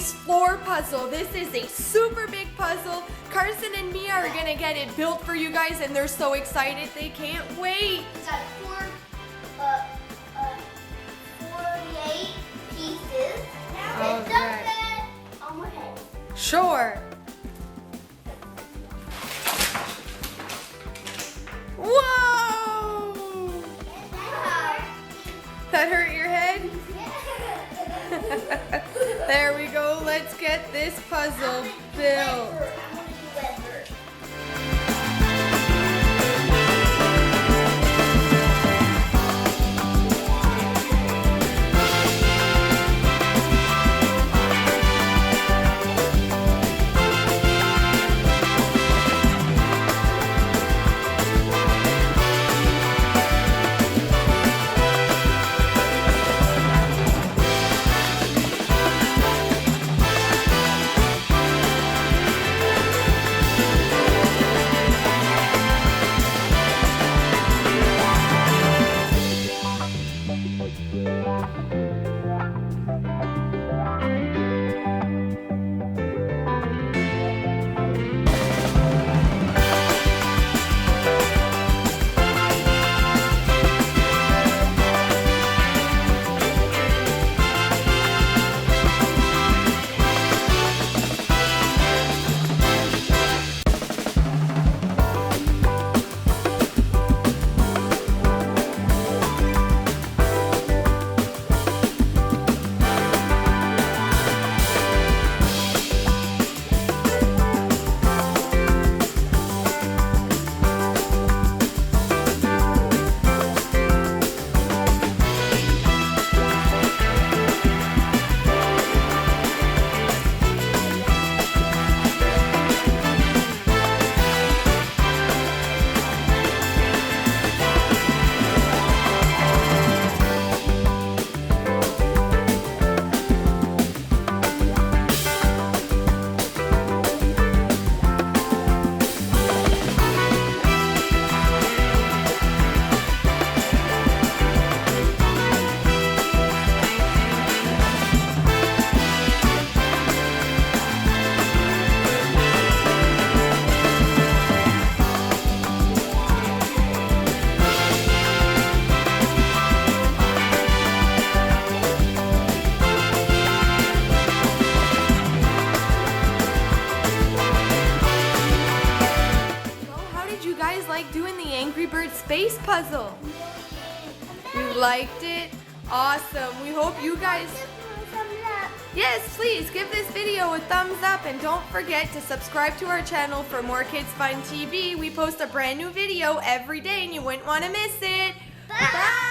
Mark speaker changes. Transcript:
Speaker 1: space floor puzzle. This is a super big puzzle. Carson and Mia are gonna get it built for you guys, and they're so excited. They can't wait.
Speaker 2: It's got 48 pieces. Now it's
Speaker 1: Alright.
Speaker 2: on my head.
Speaker 1: Sure. Whoa! That hurt your head? There we go. Let's get this puzzle built. Doing the Angry Bird space puzzle. You liked it? Awesome. We hope you guys... Yes, please give this video a thumbs up, and don't forget to subscribe to our channel for more Kidsfuntv. We post a brand new video every day and you wouldn't want to miss it. Bye!